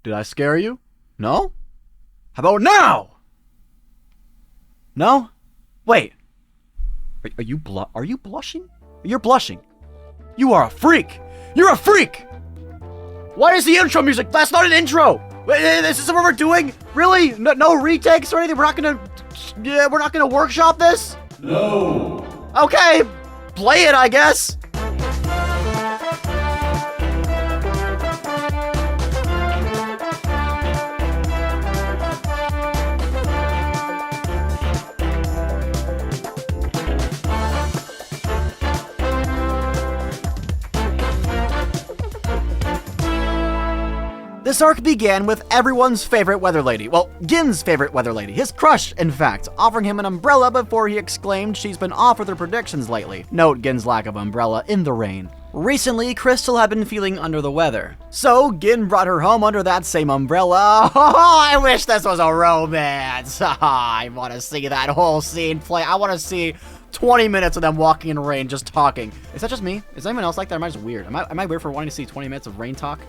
Did I scare you? No? How about now? No? Wait. Are you blushing? You're blushing. You are a freak. You're a freak. What is the intro music? That's not an intro. Is this what we're doing? Really? No retakes or anything? We're not gonna workshop this? No. Okay. Play it, I guess. This arc began with everyone's favorite weather lady, well, Gin's favorite weather lady, his crush, in fact, offering him an umbrella before he exclaimed she's been off with her predictions lately. Note Gin's lack of umbrella in the rain. Recently, Crystal had been feeling under the weather, so Gin brought her home under that same umbrella. Oh, I wish this was a romance. I want to see that whole scene play. I want to see 20 minutes of them walking in rain, just talking. Is that just me? Is anyone else like that? Am I just weird? Am I weird for wanting to see 20 minutes of rain talk?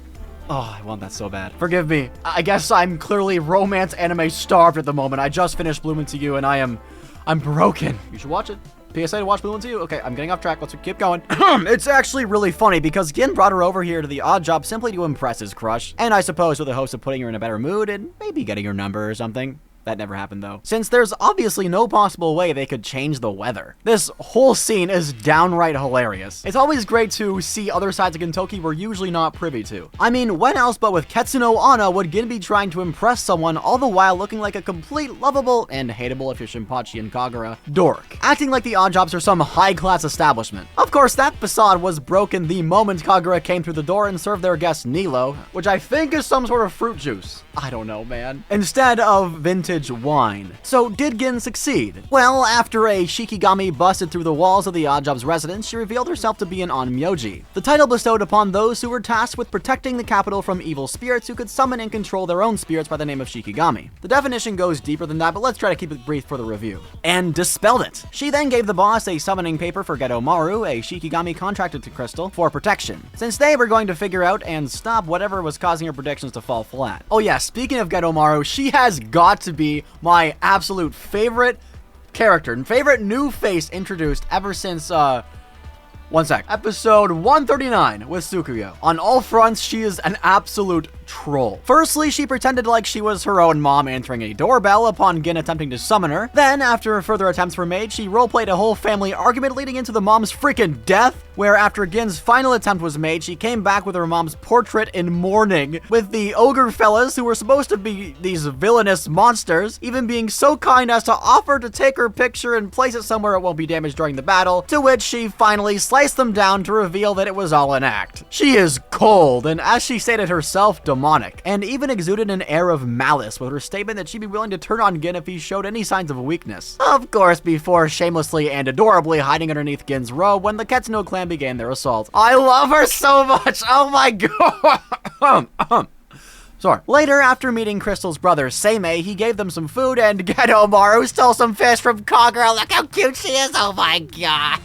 Oh, I want that so bad. Forgive me. I guess I'm clearly romance anime starved at the moment. I just finished Blooming to You and I'm broken. You should watch it. PSA to watch Blooming to You. Okay, I'm getting off track. Let's keep going. It's actually really funny because Gin brought her over here to the Odd Job simply to impress his crush. And I suppose with the hopes of putting her in a better mood and maybe getting her number or something. That never happened though, since there's obviously no possible way they could change the weather. This whole scene is downright hilarious. It's always great to see other sides of Gintoki we're usually not privy to. I mean, when else but with Ketsuno Anna would Gin be trying to impress someone all the while looking like a complete lovable and hateable if you're Shinpachi and Kagura dork, acting like the Oddjobs are some high-class establishment. Of course, that facade was broken the moment Kagura came through the door and served their guest Nilo, which I think is some sort of fruit juice. I don't know, man. Instead of vintage wine. So did Gin succeed? Well, after a Shikigami busted through the walls of the Oddjob's residence, she revealed herself to be an Onmyoji, the title bestowed upon those who were tasked with protecting the capital from evil spirits who could summon and control their own spirits by the name of Shikigami. The definition goes deeper than that, but let's try to keep it brief for the review. And dispelled it. She then gave the boss a summoning paper for Gedomaru, a Shikigami contracted to Crystal, for protection, since they were going to figure out and stop whatever was causing her predictions to fall flat. Oh yeah, speaking of Gedomaru, she has got to be my absolute favorite character and favorite new face introduced ever since, episode 139 with Tsukuyo. On all fronts, she is an absolute troll. Firstly, she pretended like she was her own mom answering a doorbell upon Gin attempting to summon her. Then, after further attempts were made, she roleplayed a whole family argument leading into the mom's freaking death, where after Gin's final attempt was made, she came back with her mom's portrait in mourning, with the ogre fellas who were supposed to be these villainous monsters, even being so kind as to offer to take her picture and place it somewhere it won't be damaged during the battle, to which she finally sliced them down to reveal that it was all an act. She is cold, and as she stated herself, demonic, and even exuded an air of malice with her statement that she'd be willing to turn on Gin if he showed any signs of weakness. Of course, before shamelessly and adorably hiding underneath Gin's robe when the Ketsuno clan began their assault. I love her so much! Oh my god! Sorry. Later, after meeting Crystal's brother, Seimei, he gave them some food, and Gedomaru stole some fish from Kagura. Look how cute she is! Oh my god!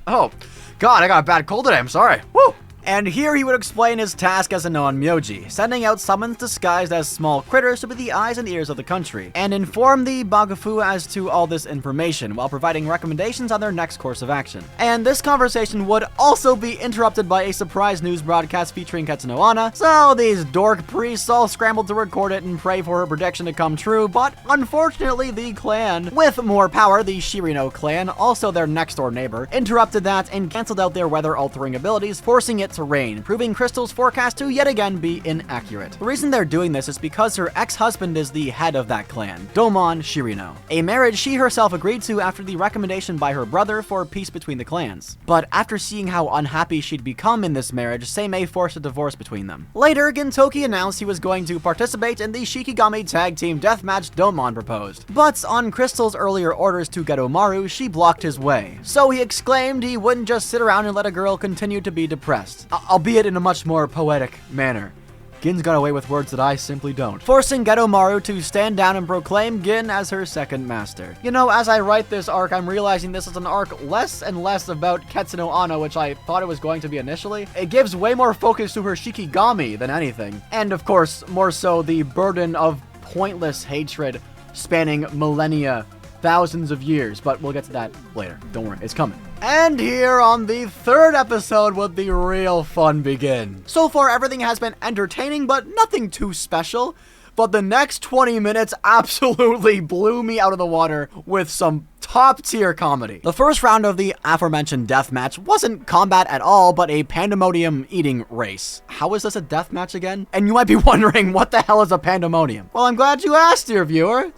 Oh. God, I got a bad cold today, I'm sorry. Woo! And here he would explain his task as a non-myoji, sending out summons disguised as small critters to be the eyes and ears of the country, and inform the Bagafu as to all this information, while providing recommendations on their next course of action. And this conversation would also be interrupted by a surprise news broadcast featuring Ketsuno Anna, so these dork priests all scrambled to record it and pray for her prediction to come true, but unfortunately the clan, with more power, the Shirino clan, also their next-door neighbor, interrupted that and cancelled out their weather-altering abilities, forcing it to rain, proving Crystal's forecast to yet again be inaccurate. The reason they're doing this is because her ex-husband is the head of that clan, Domon Shirino, a marriage she herself agreed to after the recommendation by her brother for peace between the clans. But after seeing how unhappy she'd become in this marriage, Seimei forced a divorce between them. Later, Gintoki announced he was going to participate in the Shikigami tag team deathmatch Domon proposed. But on Crystal's earlier orders to Gedomaru, she blocked his way. So he exclaimed he wouldn't just sit around and let a girl continue to be depressed. Albeit in a much more poetic manner. Gin's got away with words that I simply don't. Forcing Gedomaru to stand down and proclaim Gin as her second master. You know, as I write this arc, I'm realizing this is an arc less and less about Ketsuno Ano, which I thought it was going to be initially. It gives way more focus to her Shikigami than anything. And of course, more so the burden of pointless hatred spanning millennia, thousands of years, but we'll get to that later. Don't worry, it's coming. And here on the third episode would the real fun begin. So far, everything has been entertaining, but nothing too special. But the next 20 minutes absolutely blew me out of the water with some top-tier comedy. The first round of the aforementioned deathmatch wasn't combat at all, but a Pandemonium eating race. How is this a deathmatch again? And you might be wondering, what the hell is a Pandemonium? Well, I'm glad you asked, dear viewer.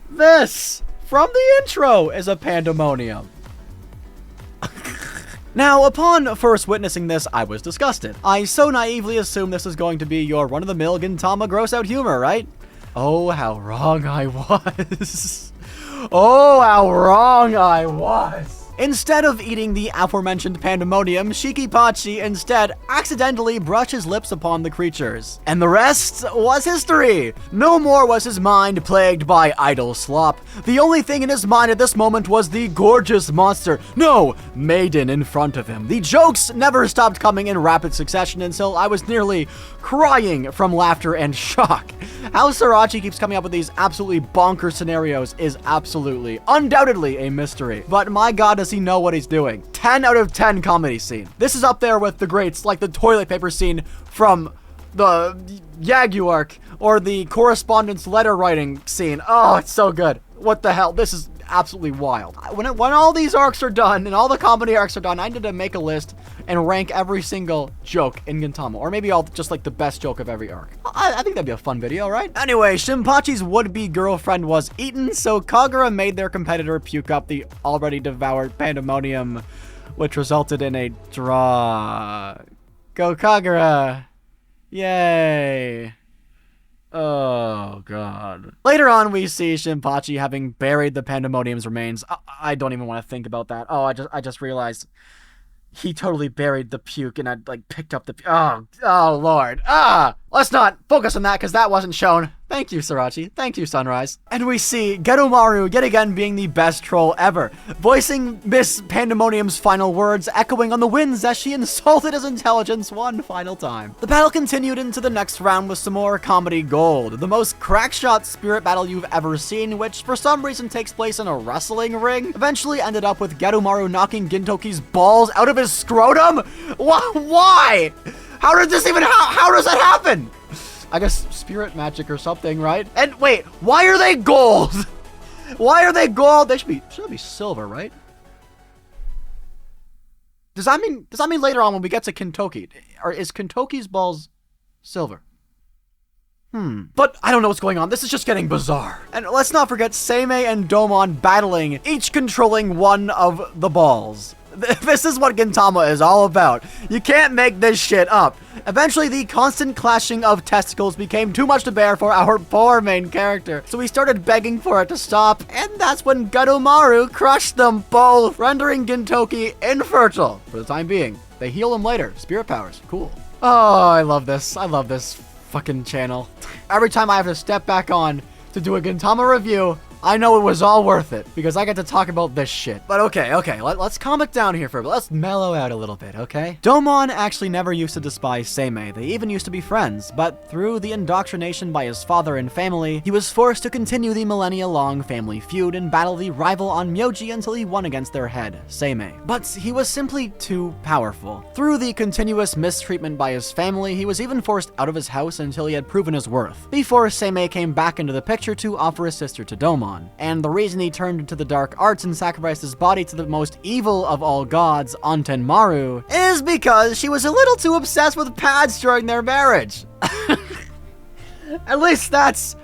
This, from the intro, is a Pandemonium. Now, upon first witnessing this, I was disgusted. I so naively assumed this was going to be your run-of-the-mill Gintama gross-out humor, right? Oh, how wrong I was. Oh, how wrong I was. Instead of eating the aforementioned Pandemonium, Shikipachi instead accidentally brushed his lips upon the creatures. And the rest was history. No more was his mind plagued by idle slop. The only thing in his mind at this moment was the gorgeous monster, no, maiden in front of him. The jokes never stopped coming in rapid succession until I was nearly crying from laughter and shock. How Sarachi keeps coming up with these absolutely bonkers scenarios is absolutely, undoubtedly a mystery. But my god, does he know what he's doing. 10 out of 10 comedy scene. This is up there with the greats, like the toilet paper scene from the Yagyu arc, or the correspondence letter writing scene. Oh, it's so good. What the hell? This is absolutely wild. When all these arcs are done, and all the comedy arcs are done, I need to make a list and rank every single joke in Gintama. Or maybe I'll just like the best joke of every arc. I think that'd be a fun video, right? Anyway, Shinpachi's would-be girlfriend was eaten, so Kagura made their competitor puke up the already devoured Pandemonium, which resulted in a draw. Go Kagura! Yay! Oh, God. Later on, we see Shinpachi having buried the Pandemonium's remains. I don't even want to think about that. Oh, I just realized he totally buried the puke, and I, like, picked up the oh, Lord. Let's not focus on that, because that wasn't shown. Thank you, Sarachi. Thank you, Sunrise. And we see Gedomaru yet again being the best troll ever, voicing Miss Pandemonium's final words, echoing on the winds as she insulted his intelligence one final time. The battle continued into the next round with some more comedy gold. The most crackshot spirit battle you've ever seen, which for some reason takes place in a wrestling ring, eventually ended up with Gedomaru knocking Gintoki's balls out of his scrotum? Why? How did this even, how does that happen? I guess spirit magic or something, right? And wait, why are they gold? Why are they gold? They should be silver, right? Does that mean later on when we get to Gintoki, or is Gintoki's balls silver? But I don't know what's going on. This is just getting bizarre. And let's not forget Seimei and Domon battling, each controlling one of the balls. This is what Gintama is all about. You can't make this shit up. Eventually, the constant clashing of testicles became too much to bear for our poor main character, so he started begging for it to stop, and that's when Gedomaru crushed them both, rendering Gintoki infertile for the time being. They heal him later. Spirit powers. Cool. Oh, I love this. I love this fucking channel. Every time I have to step back on to do a Gintama review, I know it was all worth it, because I get to talk about this shit. But okay, let's calm it down here for a bit. Let's mellow out a little bit, okay? Domon actually never used to despise Seimei. They even used to be friends, but through the indoctrination by his father and family, he was forced to continue the millennia-long family feud and battle the rival on Myoji until he won against their head, Seimei. But he was simply too powerful. Through the continuous mistreatment by his family, he was even forced out of his house until he had proven his worth, before Seimei came back into the picture to offer his sister to Domon. And the reason he turned to the dark arts and sacrificed his body to the most evil of all gods, Antenmaru, is because she was a little too obsessed with pads during their marriage. At least that's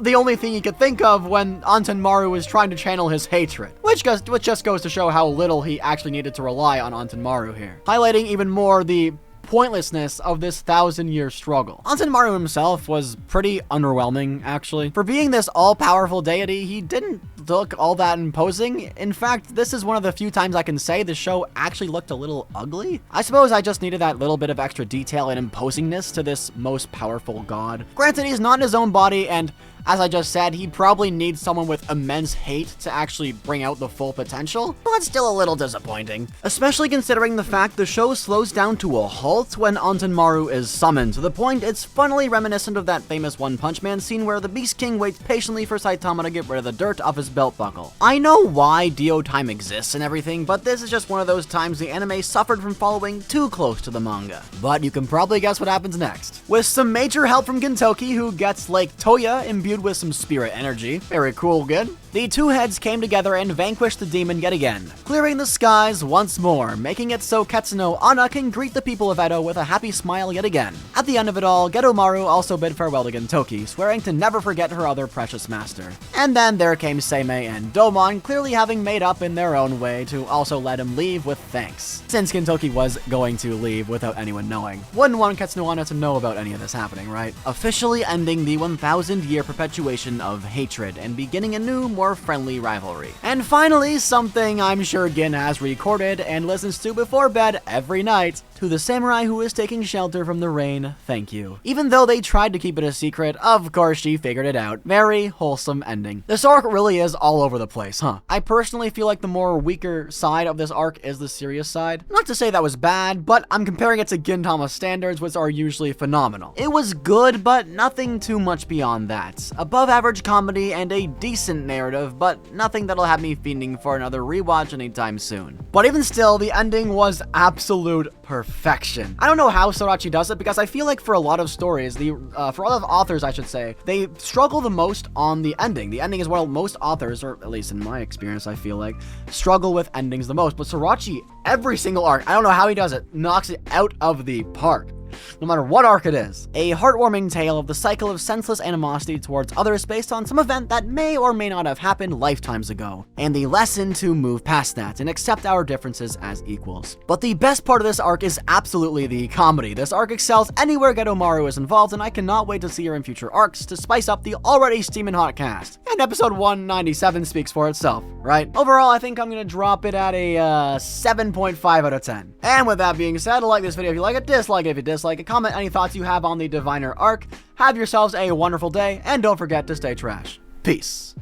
the only thing he could think of when Antenmaru was trying to channel his hatred, which just goes to show how little he actually needed to rely on Antenmaru here, highlighting even more the pointlessness of this 1,000-year struggle. Antenmaru himself was pretty underwhelming, actually. For being this all-powerful deity, he didn't look all that imposing. In fact, this is one of the few times I can say the show actually looked a little ugly. I suppose I just needed that little bit of extra detail and imposingness to this most powerful god. Granted, he's not in his own body, and as I just said, he probably needs someone with immense hate to actually bring out the full potential, but still a little disappointing. Especially considering the fact the show slows down to a halt when Ontenmaru is summoned, to the point it's funnily reminiscent of that famous One Punch Man scene where the Beast King waits patiently for Saitama to get rid of the dirt off his belt buckle. I know why Dio time exists and everything, but this is just one of those times the anime suffered from following too close to the manga. But you can probably guess what happens next. With some major help from Gintoki, who gets Lake Toya imbued with some spirit energy. Very cool, good. The two heads came together and vanquished the demon yet again, clearing the skies once more, making it so Ketsuno Anna can greet the people of Edo with a happy smile yet again. At the end of it all, Gedomaru also bid farewell to Gintoki, swearing to never forget her other precious master. And then there came Seimei and Domon, clearly having made up in their own way to also let him leave with thanks, since Gintoki was going to leave without anyone knowing. Wouldn't want Ketsuno Anna to know about any of this happening, right? Officially ending the 1,000-year perpetuation of hatred and beginning a new, more friendly rivalry. And finally, something I'm sure Gin has recorded and listens to before bed every night. To the samurai who is taking shelter from the rain, thank you. Even though they tried to keep it a secret, of course she figured it out. Very wholesome ending. This arc really is all over the place, huh? I personally feel like the more weaker side of this arc is the serious side. Not to say that was bad, but I'm comparing it to Gintama standards, which are usually phenomenal. It was good, but nothing too much beyond that. Above average comedy and a decent narrative, but nothing that'll have me fiending for another rewatch anytime soon. But even still, the ending was absolute perfection. I don't know how Sorachi does it, because I feel like for a lot of stories, for a lot of authors, I should say, they struggle the most on the ending. The ending is what most authors, or at least in my experience, I feel like, struggle with endings the most. But Sorachi, every single arc, I don't know how he does it, knocks it out of the park. No matter what arc it is. A heartwarming tale of the cycle of senseless animosity towards others based on some event that may or may not have happened lifetimes ago, and the lesson to move past that and accept our differences as equals. But the best part of this arc is absolutely the comedy. This arc excels anywhere Gedomaru is involved, and I cannot wait to see her in future arcs to spice up the already steaming hot cast. And episode 197 speaks for itself, right? Overall, I think I'm gonna drop it at a 7.5 out of 10. And with that being said, like this video if you like it, dislike it if you dislike it, comment any thoughts you have on the Diviner arc. Have yourselves a wonderful day, and don't forget to stay trash. Peace.